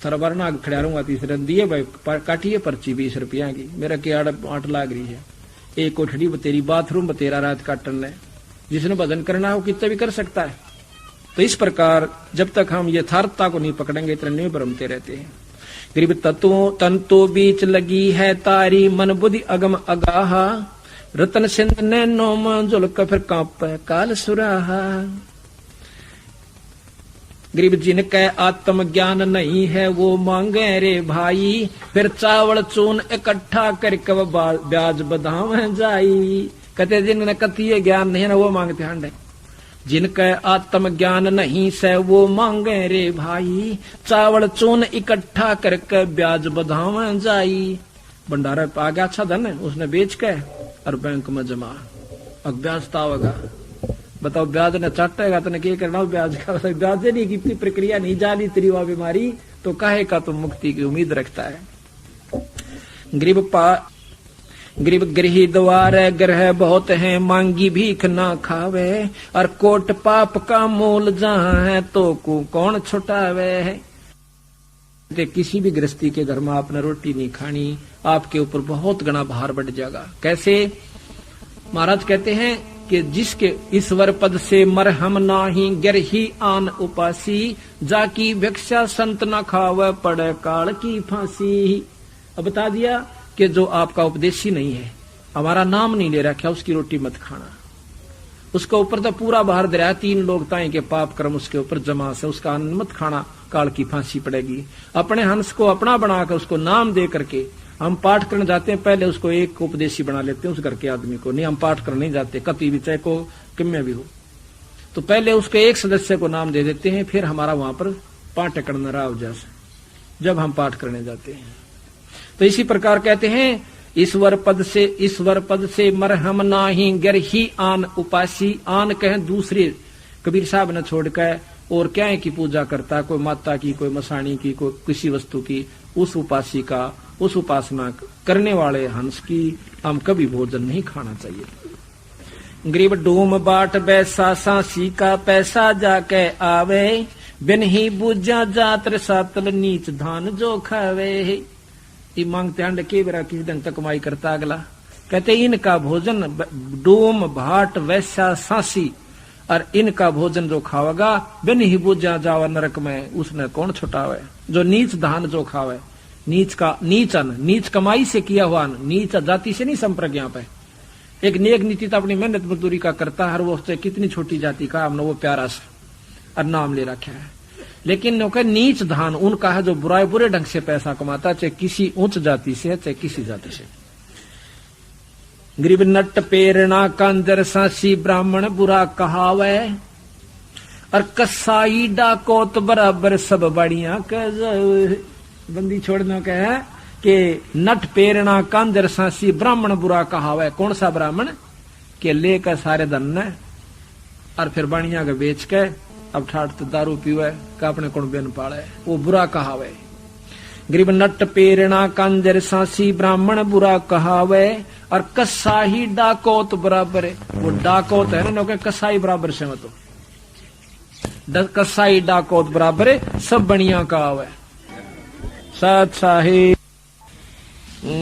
थरबर ना खड़ा रहूंगा, तीसरे दिए भाई काटिए पर्ची 20 रुपया की, मेरा क्या 8 लाग रही है, एक कोठड़ी तेरी बाथरूम तेरा रात काटन ले, जिसने भजन करना हो कितना भी कर सकता है। तो इस प्रकार जब तक हम यथार्थता को नहीं पकड़ेंगे इतने नहीं भ्रमते रहते हैं। गरीब तत्वों तंतु बीच लगी है तारी, मन बुद्धि अगम अगाहा, रतन सिंध ने नोम जुलक फिर कांप काल सुराहा। गरीब जिनके आत्म ज्ञान नहीं है वो मांगे रे भाई, फिर चावल चून इकट्ठा करके ब्याज बधावे जाई। कहते जिनने कतीय ज्ञान नहीं है ना वो मांगते हंडे। जिनके आत्म ज्ञान नहीं से वो मांगे रे भाई, चावल चून इकट्ठा करके ब्याज बधावे जाई। भंडारा पे आ गया अच्छा धन है, उसने बेच के और बैंक में जमा, अब ब्याज तावेगा। बताओ ब्याज ने चाटेगा तो क्या करना ब्याज का? ब्याज नहीं की प्रक्रिया नहीं जानी तेरी वह बीमारी तो काहे का तुम मुक्ति की उम्मीद रखता है। गरीब गृही द्वार ग्रह बहुत है, मांगी भीख ना खावे, और कोट पाप का मोल जहाँ है तो कौन छुटावे। किसी भी गृहस्थी के घर में आपने रोटी नहीं खानी, आपके ऊपर बहुत गना भार बढ़ जाएगा। कैसे? महाराज कहते हैं कि जिसके ईश्वर पद से मरहम नाही, गिरही आन उपासी, जाकी भिक्षा संत न खावे, पड़े काल की फांसी। अब बता दिया कि जो आपका उपदेशी नहीं है, हमारा नाम नहीं ले रखा, उसकी रोटी मत खाना। उसके ऊपर तो पूरा भार दे रहा है, 3 लोग ताई के पाप कर्म उसके ऊपर जमा से, उसका अन्न मत खाना, काल की फांसी पड़ेगी। अपने हंस को अपना बनाकर उसको नाम दे करके हम पाठ करने जाते हैं, पहले उसको एक उपदेशी बना लेते हैं उस घर के आदमी को। नहीं, हम पाठ करने नहीं जाते कति भी, चाहे को किम भी हो, तो पहले उसके एक सदस्य को नाम दे देते हैं, फिर हमारा वहां पर पाठ करना राव जैसे जब हम पाठ करने जाते हैं। तो इसी प्रकार कहते हैं ईश्वर पद से मरहम नाही, गिरही आन उपासी। आन कहें दूसरे, कबीर साहब ने छोड़कर और क्या है की पूजा करता, कोई माता की, कोई मसाणी की, कोई किसी वस्तु की, उस उपासी का, उस उपासना करने वाले हंस की हम कभी भोजन नहीं खाना चाहिए। गरीब डूम बाट बैसा, सांसी का पैसा जाके आवे, बिन ही बुझा जात्र सातल, नीच धान जो खावे। ये मांगते अंड के बेरा किस ढंग तक कमाई करता अगला। कहते इनका भोजन डूम भाट वैसा सांसी, और इनका भोजन जो खावेगा बिन ही बुझा जावा नरक में, उसने कौन छुटावे। जो नीच धान जो खावे, नीच का नीच अन्न, नीच कमाई से किया हुआ अन्न, नीच जाति से नहीं संपर्क। यहाँ पे एक नेक नीति तो अपनी मेहनत मजदूरी का करता है, वो उससे कितनी छोटी जाति का हमने वो प्यारा सा और नाम ले रखा है। लेकिन नीच धान उनका है जो बुरे ढंग से पैसा कमाता, चाहे किसी उच्च जाति से चाहे किसी जाति से। गरीब नट पेरना कांदर सांसी, ब्राह्मण बुरा कहावे, और कसाई डाकोत बराबर सब बढ़िया कह। बंदी छोड़ने का है कि नट पेरना कांदर सांसी, ब्राह्मण बुरा कहावे। कौन सा ब्राह्मण? के लेकर सारे धन ने और फिर बढ़िया के बेच के अब ठाट तो दारू पीवे का अपने कौन बेन पाले, वो बुरा कहावे। गरीब नट पेरना कांजर सांसी, ब्राह्मण बुरा कहावे, और कसाई डाकोत बराबर। वो डाकोत है ना, कसाई बराबर से मत, कसाई डाकोत बराबर सब बढ़िया कहावे। साथ साहिब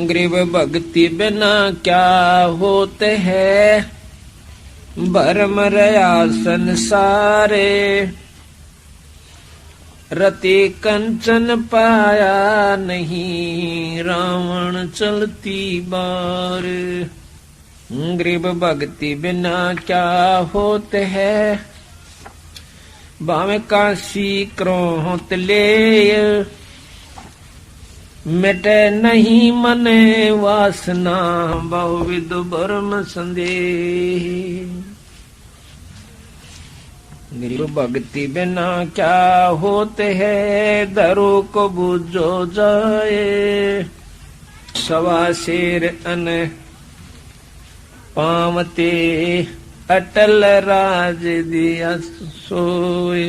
गरीब भक्ति बिना क्या होते है, भरम रया संसारे, रति कंचन पाया नहीं, रावण चलती बार। गरीब भक्ति बिना क्या होते है, भावे काशी क्रोध ले, मिटे नहीं मने वासना, बहुविध भरम संदेह। गरीब भक्ति बिना क्या होते है, दरो को बुझो जाए, सवा शेर अन पावते, अटल राज दिया सोए।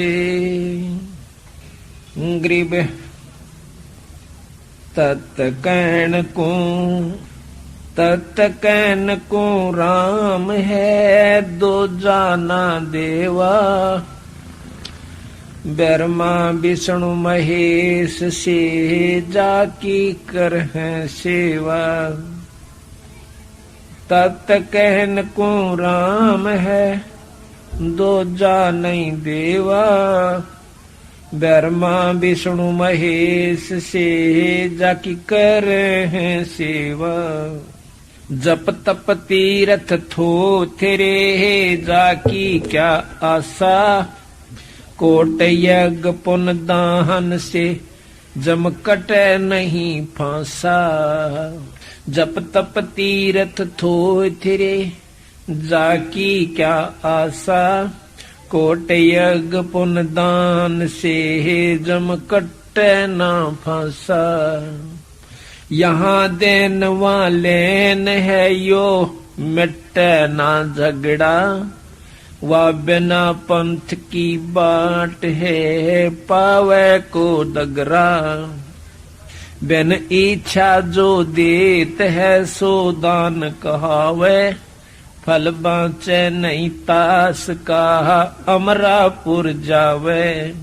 गरीब तत कहन को राम है, दो जाना देवा, ब्रह्मा विष्णु महेश से जाकी कर है सेवा। तत कहन को राम है, दो जाने देवा, ब्रह्मा विष्णु महेश से जाकी कर है सेवा। जप तप तीरथ थो तेरे, जाकी क्या आशा, कोट यज्ञ पुन दाहन से जम कटे नहीं फांसा। जप तप तीरथ थोय थिरे जाकी क्या आशा। कोट यज्ञ पुन दान से जम कटे ना फांसा। यहाँ देन वालेन है यो मिटे ना झगड़ा। वह बिना पंथ की बाट है पावे को दगरा। बिन इच्छा जो देत है सो दान कहावे। फल बाँचे नहीं तास का अमरापुर जावे।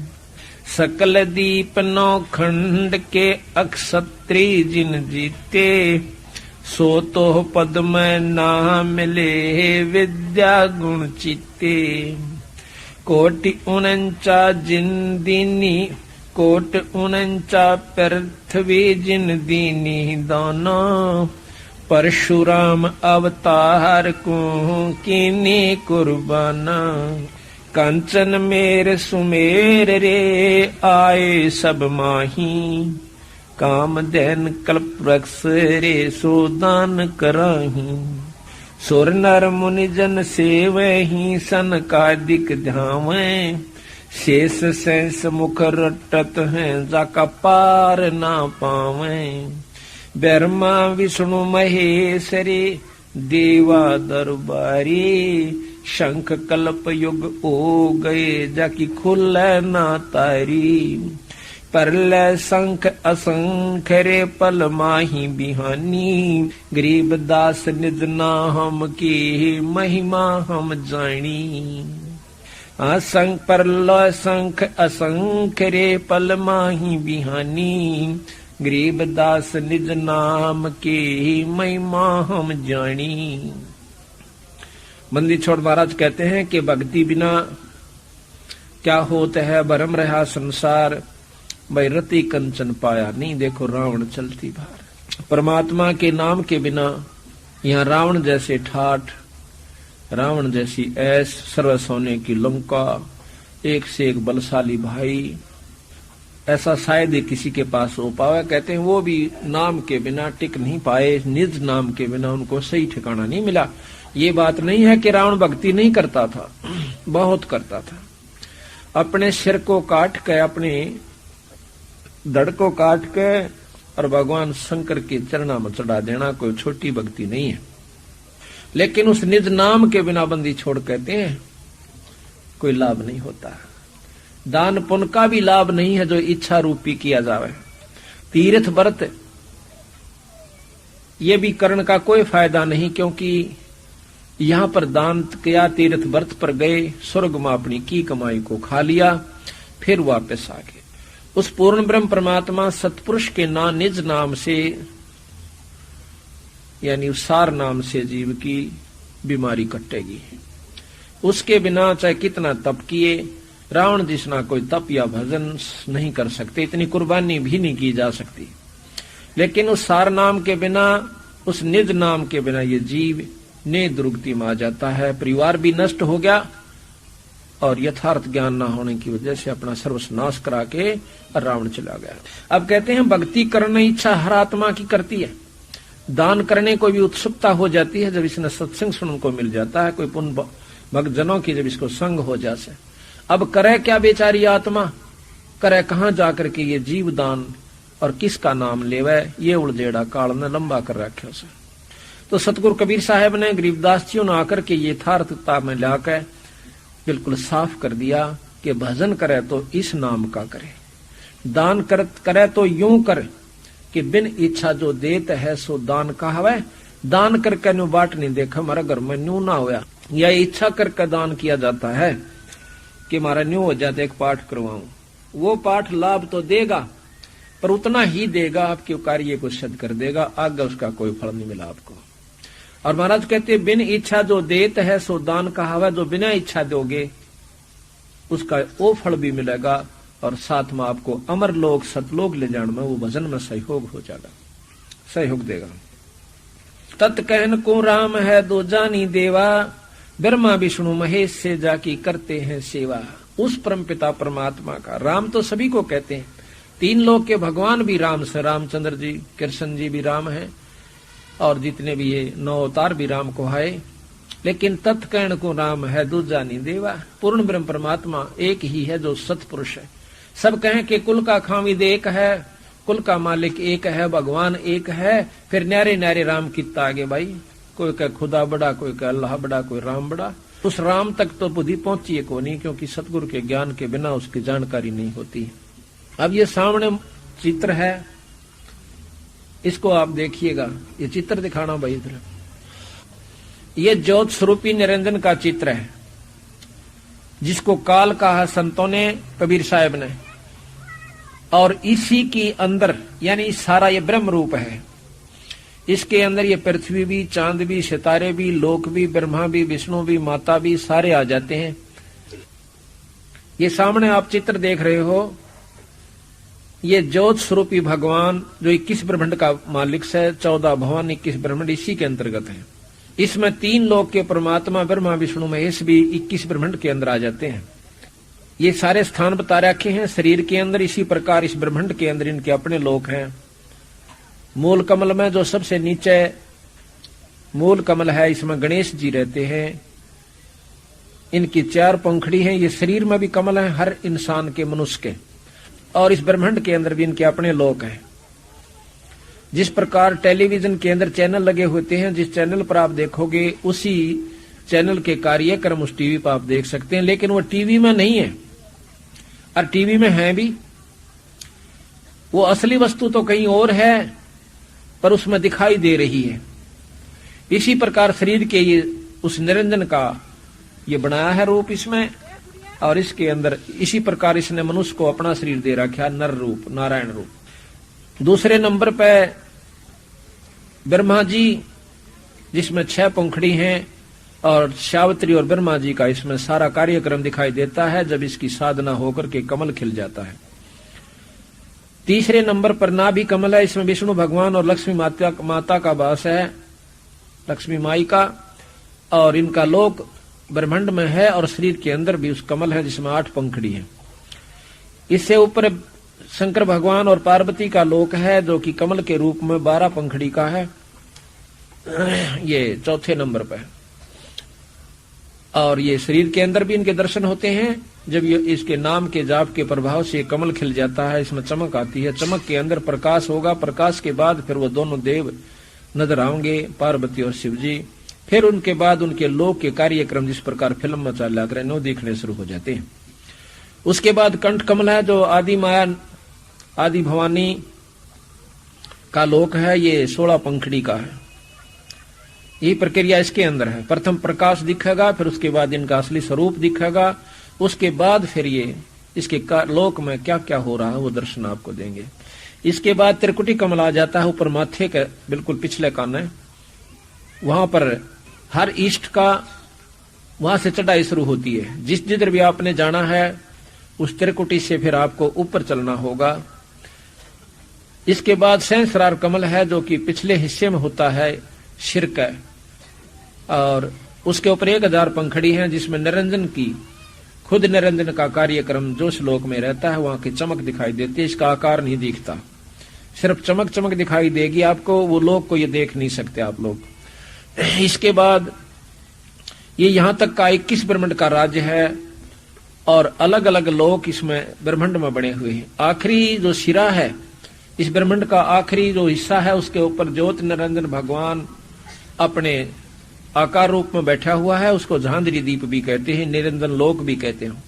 सकल दीप नौ खंड के अक्षत्री जिन जीते। सो तो पद में ना मिले विद्या गुण चित्ते। कोटि 49 जिन दीनी कोट 49 पृथ्वी जिन दीनी दोनों। परशुराम अवतार को कीनी कुर्बाना। कंचन मेर सुमेर रे आए सब माही। काम दैन कल्प वृक्ष रे सोदान कराही। सुर नर मुनि जन सेवही सनकादिक ध्यावे। शेष शेष मुख रटत हैं जाका पार ना पावे। ब्रह्मा विष्णु महेश रे देवा दरबारी। शंख कल्प युग हो गए जाकी खुल ना तारी। परलय शंख असंख रे पल माही बिहानी। गरीब दास निज नाम की महिमा हम जानी। असंख परलय शंख असंख रे पल माही बिहानी। गरीब दास निज नाम की महिमा हम जानी। बंदी छोड़ महाराज कहते हैं कि भक्ति बिना क्या होता है। भरम रहा संसार भाई रति कंचन पाया नहीं। देखो रावण चलती बाहर। परमात्मा के नाम के बिना यहाँ रावण जैसे ठाठ, रावण जैसी ऐस, सर्व सोने की लंका, एक से एक बलशाली भाई, ऐसा शायद ही किसी के पास हो पावे। कहते हैं वो भी नाम के बिना टिक नहीं पाए। निज नाम के बिना उनको सही ठिकाना नहीं मिला। ये बात नहीं है कि रावण भक्ति नहीं करता था, बहुत करता था। अपने सिर को काट के, अपने धड़ को काट के और भगवान शंकर के चरणा में चढ़ा देना कोई छोटी भक्ति नहीं है। लेकिन उस निज नाम के बिना बंदी छोड़ कहते हैं कोई लाभ नहीं होता। दान पुण्य का भी लाभ नहीं है जो इच्छा रूपी किया जावे। तीर्थ व्रत ये भी करण का कोई फायदा नहीं, क्योंकि यहाँ पर दान किया, तीर्थ व्रत पर गए, स्वर्ग में अपनी की कमाई को खा लिया, फिर वापस आ गए। उस पूर्ण ब्रह्म परमात्मा सतपुरुष के निज नाम से यानी उसार नाम से जीव की बीमारी कटेगी। उसके बिना चाहे कितना तप किए, रावण जिसना कोई तप या भजन नहीं कर सकते, इतनी कुर्बानी भी नहीं की जा सकती। लेकिन उस सार नाम के बिना, उस निज नाम के बिना ये जीव ने दुर्गति में आ जाता है। परिवार भी नष्ट हो गया और यथार्थ ज्ञान न होने की वजह से अपना सर्वनाश करा के रावण चला गया। अब कहते हैं भक्ति करने इच्छा हर आत्मा की करती है। दान करने को भी उत्सुकता हो जाती है जब इसने सत्संग सुनने को मिल जाता है, कोई पुण्य भक्तजनों की जब इसको संग हो जाए। अब करे क्या बेचारी आत्मा, करे कहाँ जाकर के ये जीव दान और किसका नाम लेवे, ये उलझेड़ा काल ने लंबा कर रखे उसे। तो सतगुरु कबीर साहब ने गरीबदास जी ने आकर के यथार्थता में लाकर बिल्कुल साफ कर दिया कि भजन करे तो इस नाम का करे, दान करे तो यूं करे कि बिन इच्छा जो देत है सो दान कहावे। दान करके न्यू बाट नहीं देखा हमारा घर में न्यू ना होया, या इच्छा करके दान किया जाता है कि हमारा न्यू हो जाता, एक पाठ करवाऊं। वो पाठ लाभ तो देगा पर उतना ही देगा, आपके कार्य को सिद्ध कर देगा, आगे उसका कोई फल नहीं मिला आपको। और महाराज कहते बिन इच्छा जो देत है सो दान कहावे। जो बिना इच्छा दोगे उसका वो फल भी मिलेगा और साथ में आपको अमर लोग सतलोक ले जाने में वो भजन में सहयोग हो जाएगा, सहयोग देगा। तत् कहन को राम है दो जानी देवा, ब्रह्मा विष्णु महेश से जाकी करते हैं सेवा। उस परमपिता परमात्मा का। राम तो सभी को कहते हैं, तीन लोक के भगवान भी राम से, रामचंद्र जी, कृष्ण जी भी राम हैं, और जितने भी ये 9 अवतार भी राम को है। लेकिन तत्कर्ण को राम है दूजा नहीं देवा। पूर्ण ब्रह्म परमात्मा एक ही है जो सतपुरुष है। सब कहें कि कुल का खामिद एक है, कुल का मालिक एक है, भगवान एक है, फिर न्यारे न्यारे राम कितना आगे भाई। कोई कह खुदा बड़ा, कोई कह अल्लाह बड़ा, कोई राम बड़ा। उस राम तक तो बुद्धि पहुंची है को नहीं, क्योंकि सतगुरु के ज्ञान के बिना उसकी जानकारी नहीं होती। अब ये सामने चित्र है, इसको आप देखिएगा। ये चित्र दिखाना भाई इधर। ये ज्योत स्वरूपी निरंजन का चित्र है, जिसको काल कहा संतों ने, कबीर साहब ने। और इसी के अंदर यानी सारा ये ब्रह्म रूप है। इसके अंदर ये पृथ्वी भी, चांद भी, सितारे भी, लोक भी, ब्रह्मा भी, विष्णु भी, माता भी, सारे आ जाते हैं। ये सामने आप चित्र देख रहे हो, ये ज्योत स्वरूपी भगवान जो 21 ब्रह्मांड का मालिक है, 14 भवन 21 ब्रह्मांड इसी के अंतर्गत है। इसमें 3 लोक के परमात्मा ब्रह्मा विष्णु महेश भी 21 ब्रह्मांड के अंदर आ जाते हैं। ये सारे स्थान बता रखे हैं शरीर के अंदर। इसी प्रकार इस ब्रह्मांड के अंदर इनके अपने लोक हैं। मूल कमल में जो सबसे नीचे मूल कमल है, इसमें गणेश जी रहते हैं। इनकी 4 पंखड़ी हैं। ये शरीर में भी कमल है हर इंसान के, मनुष्य के। और इस ब्रह्मांड के अंदर भी इनके अपने लोक हैं। जिस प्रकार टेलीविजन के अंदर चैनल लगे होते हैं, जिस चैनल पर आप देखोगे उसी चैनल के कार्यक्रम उस टीवी पर आप देख सकते हैं। लेकिन वो टीवी में नहीं है, और टीवी में है भी। वो असली वस्तु तो कहीं और है, पर उसमें दिखाई दे रही है। इसी प्रकार शरीर के ये उस निरंजन का ये बनाया है रूप इसमें, और इसके अंदर इसी प्रकार इसने मनुष्य को अपना शरीर दे रखा, नर रूप, नारायण रूप। दूसरे नंबर पे ब्रह्मा जी, जिसमें 6 पंखड़ी हैं, और सावित्री और ब्रह्मा जी का इसमें सारा कार्यक्रम दिखाई देता है जब इसकी साधना होकर के कमल खिल जाता है। तीसरे नंबर पर नाभि कमल है। इसमें विष्णु भगवान और लक्ष्मी माता का वास है, लक्ष्मी माई का। और इनका लोक ब्रह्मांड में है, और शरीर के अंदर भी उस कमल है जिसमें 8 पंखड़ी है। इससे ऊपर शंकर भगवान और पार्वती का लोक है, जो कि कमल के रूप में 12 पंखड़ी का है। ये चौथे नंबर पर। और ये शरीर के अंदर भी इनके दर्शन होते हैं जब ये इसके नाम के जाप के प्रभाव से कमल खिल जाता है। इसमें चमक आती है, चमक के अंदर प्रकाश होगा। प्रकाश के बाद फिर वो दोनों देव नजर आएंगे, पार्वती और शिव जी। फिर उनके बाद उनके लोक के कार्यक्रम जिस प्रकार फिल्म में चल जाते हैं, वो दिखने शुरू हो जाते हैं। उसके बाद कंठ कमल है, जो आदि माया, आदि भवानी का लोक है। ये 16 पंखड़ी का है। यही प्रक्रिया इसके अंदर है। प्रथम प्रकाश दिखेगा, फिर उसके बाद इनका असली स्वरूप दिखेगा। उसके बाद फिर ये इसके लोक में क्या क्या हो रहा है वो दर्शन आपको देंगे। इसके बाद त्रिकुटी कमल आ जाता है, ऊपर माथे के बिल्कुल पिछले कान, वहां पर हर ईष्ट का वहां से चढ़ाई शुरू होती है। जिस जिधर भी आपने जाना है उस त्रिकुटी से फिर आपको ऊपर चलना होगा। इसके बाद सहस्रार कमल है, जो कि पिछले हिस्से में होता है सिर का, और उसके ऊपर 1000 पंखड़ी हैं, जिसमें निरंजन की खुद निरंजन का कार्यक्रम जो श्लोक में रहता है वहां की चमक दिखाई देती है। इसका आकार नहीं दिखता, सिर्फ चमक चमक दिखाई देगी आपको। वो लोग को ये देख नहीं सकते आप लोग। इसके बाद ये यहां तक का 21 ब्रह्मांड का राज्य है, और अलग अलग लोक इसमें ब्रह्मांड में बने हुए हैं। आखिरी जो सिरा है इस ब्रह्मांड का, आखिरी जो हिस्सा है, उसके ऊपर ज्योत निरंजन भगवान अपने आकार रूप में बैठा हुआ है। उसको झांझरी दीप भी कहते हैं, निरंजन लोक भी कहते हैं।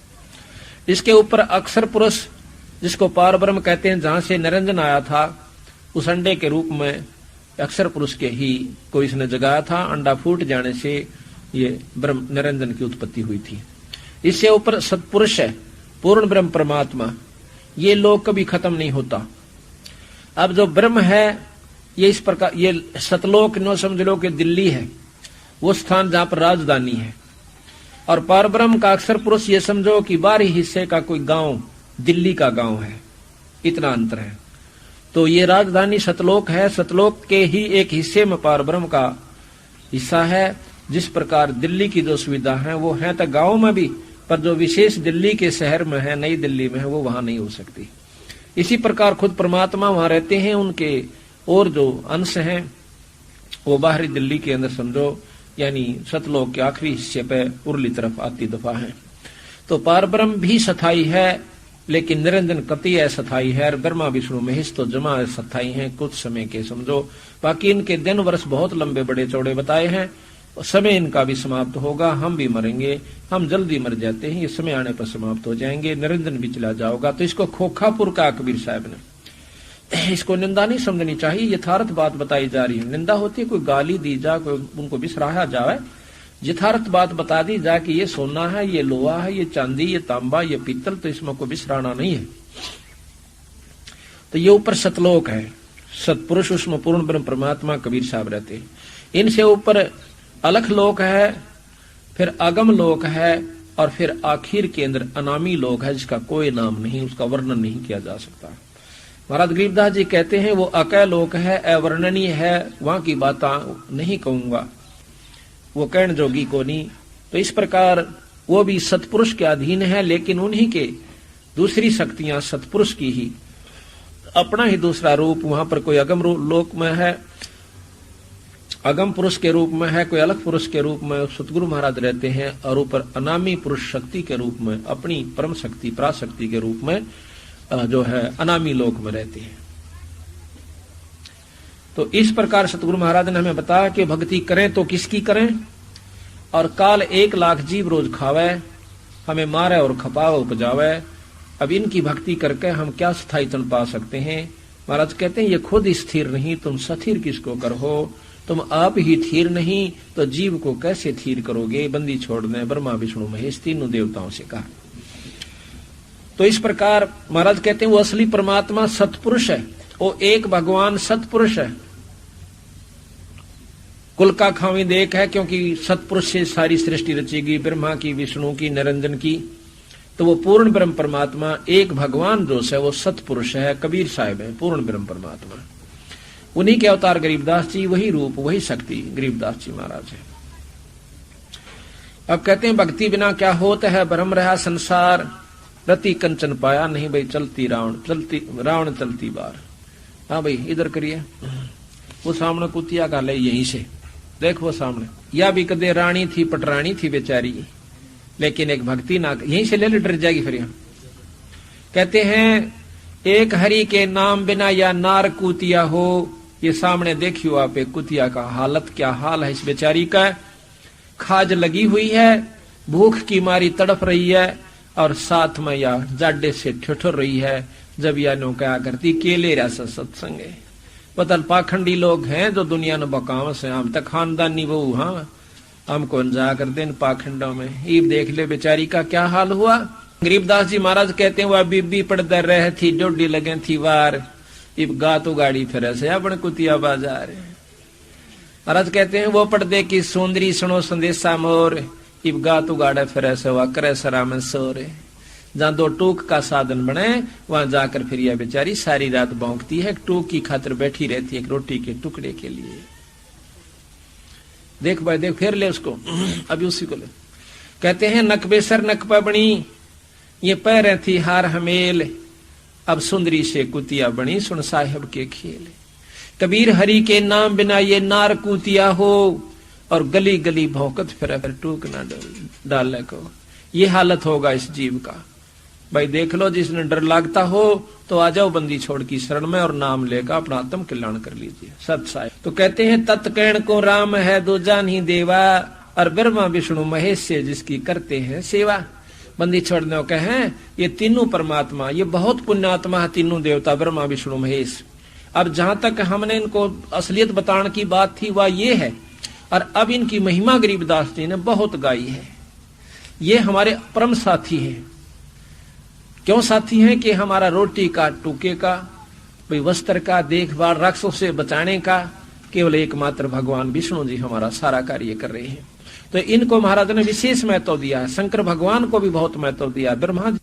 इसके ऊपर अक्षर पुरुष, जिसको पार ब्रह्म कहते हैं, जहां से निरंजन आया था, उस अंडे के रूप में अक्षर पुरुष के ही को इसने जगाया था। अंडा फूट जाने से ये ब्रह्म निरंजन की उत्पत्ति हुई थी। इससे ऊपर सतपुरुष है, पूर्ण ब्रह्म परमात्मा। ये लोक कभी खत्म नहीं होता। अब जो ब्रह्म है ये इस प्रकार, ये सतलोक नो समझ लो कि दिल्ली है, वो स्थान जहां पर राजधानी है। और पारब्रह्म का अक्षर पुरुष ये समझो कि बाहरी हिस्से का कोई गांव दिल्ली का गांव है, इतना अंतर है। तो ये राजधानी सतलोक है। सतलोक के ही एक हिस्से में पारब्रह्म का हिस्सा है। जिस प्रकार दिल्ली की जो सुविधा है वो है तो गांव में भी, पर जो विशेष दिल्ली के शहर में है, नई दिल्ली में है, वो वहां नहीं हो सकती। इसी प्रकार खुद परमात्मा वहां रहते हैं, उनके और जो अंश हैं वो बाहरी दिल्ली के अंदर समझो, यानी सतलोक के आखिरी हिस्से पे उर्ली तरफ आती दफा है। तो पारब्रह्म भी सथाई है, लेकिन निरंजन कति असथाई है, और ब्रह्मा विष्णु महेश तो जमा सथाई हैं, कुछ समय के समझो। बाकी इनके दिन वर्ष बहुत लंबे बड़े चौड़े बताए हैं, समय इनका भी समाप्त होगा, हम भी मरेंगे, हम जल्दी मर जाते हैं, ये समय आने पर समाप्त हो जाएंगे, निरंजन भी चला जाओगा। तो इसको खोखापुर का कबीर साहब ने, इसको निंदा नहीं समझनी चाहिए, यथार्थ बात बताई जा रही है। निंदा होती है कोई गाली दी जा, कोई उनको बिसराया जाए, यथार्थ बात बता दी जा कि ये सोना है, ये लोहा है, ये चांदी, ये तांबा, ये पीतल, तो इसमें कोई बिसराना नहीं है। तो ये ऊपर सतलोक है, सतपुरुष उसमें पूर्ण ब्रह्म परमात्मा कबीर साहब रहते हैं। इनसे ऊपर अलख लोक है, फिर अगम लोक है, और फिर आखिर के अंदर अनामी लोक है, जिसका कोई नाम नहीं, उसका वर्णन नहीं किया जा सकता। महाराज गरीबदास जी कहते हैं वो अकय लोक है, अवर्णनीय है, वहां की बात नहीं कहूंगा, वो कहन जोगी को नहीं। तो इस प्रकार वो भी सतपुरुष के अधीन है, लेकिन उन्हीं के दूसरी शक्तियां सतपुरुष की ही अपना ही दूसरा रूप, वहां पर कोई अगम लोक में है, अगम पुरुष के रूप में है, कोई अलग पुरुष के रूप में सतगुरु महाराज रहते हैं, और ऊपर अनामी पुरुष शक्ति के रूप में, अपनी परम शक्ति पराशक्ति के रूप में जो है अनामी लोक में रहते हैं। तो इस प्रकार सतगुरु महाराज ने हमें बताया कि भक्ति करें तो किसकी करें, और काल 1 लाख जीव रोज खावे, हमें मारे और खपावे उपजावे। अब इनकी भक्ति करके हम क्या स्थायीतन पा सकते हैं। महाराज कहते हैं ये खुद स्थिर नहीं, तुम स्थिर किसको करो, तुम आप ही थीर नहीं तो जीव को कैसे थीर करोगे। बंदी छोड़ने ब्रह्मा विष्णु महेश तीनों देवताओं से कहा। तो इस प्रकार महाराज कहते हैं वो असली परमात्मा सतपुरुष है, वो एक भगवान सतपुरुष है, कुल का खावी देख है, क्योंकि सतपुरुष से सारी सृष्टि रचेगी, ब्रह्मा की, विष्णु की, निरंजन की। तो वो पूर्ण ब्रह्म परमात्मा एक भगवान जो है वो सतपुरुष है, कबीर साहिब है पूर्ण ब्रह्म परमात्मा। उन्हीं के अवतार गरीबदास जी, वही रूप वही शक्ति गरीबदास जी महाराज है। अब कहते हैं भक्ति बिना क्या होता है, भ्रम रहा संसार, रति कंचन पाया नहीं भाई, चलती रावण चलती बार। हाँ भाई इधर करिए, वो सामने कुतिया का ले यहीं से देखो सामने, या भी कदे रानी थी पटरानी थी बेचारी, लेकिन एक भक्ति ना, यहीं से ले ले डर जाएगी फिर। यहाँ कहते हैं एक हरि के नाम बिना या नार कुतिया हो, ये सामने देखियो आप एक कुतिया का हालत, क्या हाल है इस बेचारी का। खाज लगी हुई है, भूख की मारी तड़प रही है, और साथ में या जाडे से ठिठुर रही है। जब या नो क्या करती केले रहा सत्संग है, बतल पाखंडी लोग हैं जो दुनिया ने बकाव से, हम तक खानदानी वो, हाँ हमको जा कर देन पाखंडों में। ईब देख ले बेचारी का क्या हाल हुआ। गरीबदास जी महाराज कहते हैं वह बीबी पड़दे रह थी, डोडी लगे थी वार, इब गा तो गाड़ी फिर से अपने कुतिया बाजार। महाराज कहते हैं वो पर्दे की सुंदरी सुनो संदेशा मोर, इब गा तो गाड़े फिर से वह करे सरा में सोरे। जहां 2 टूक का साधन बने वहां जाकर फिर यह बेचारी सारी रात भौंकती है, टूक की खातिर बैठी रहती है, एक रोटी के टुकड़े के लिए। देख भाई देख, फिर ले उसको, अभी उसी को ले। कहते हैं नकबेसर नकपा बनी, ये पैर थी हार हमेल, अब सुंदरी से कुतिया बनी, सुन साहिब के खेल। कबीर हरि के नाम बिना ये नार कुतिया हो, और गली गली भौंकत फिर टूक ना डाले को। ये हालत होगा इस जीव का। भाई देख लो, जिसने डर लगता हो तो आ जाओ बंदी छोड़ की शरण में, और नाम लेकर अपना आत्म कल्याण कर लीजिए सत साहिब। तो कहते हैं तत्कैण को राम है दूजा नहीं देवा, और ब्रह्मा विष्णु महेश से जिसकी करते हैं सेवा। बंदी छोड़ने को कहें ये तीनों परमात्मा, ये बहुत पुण्यात्मा है तीनों देवता ब्रह्मा विष्णु महेश। अब जहां तक हमने इनको असलियत बताने की बात थी वह ये है, और अब इनकी महिमा गरीबदास जी ने बहुत गाई है। ये हमारे परम साथी हैं। क्यों साथी हैं? कि हमारा रोटी का, टूके का, भाई वस्त्र का, देखभाल, राक्षसों से बचाने का केवल एकमात्र भगवान विष्णु जी हमारा सारा कार्य कर रहे हैं। तो इनको महाराज ने विशेष महत्व दिया है। शंकर भगवान को भी बहुत महत्व दिया, ब्रह्मा जी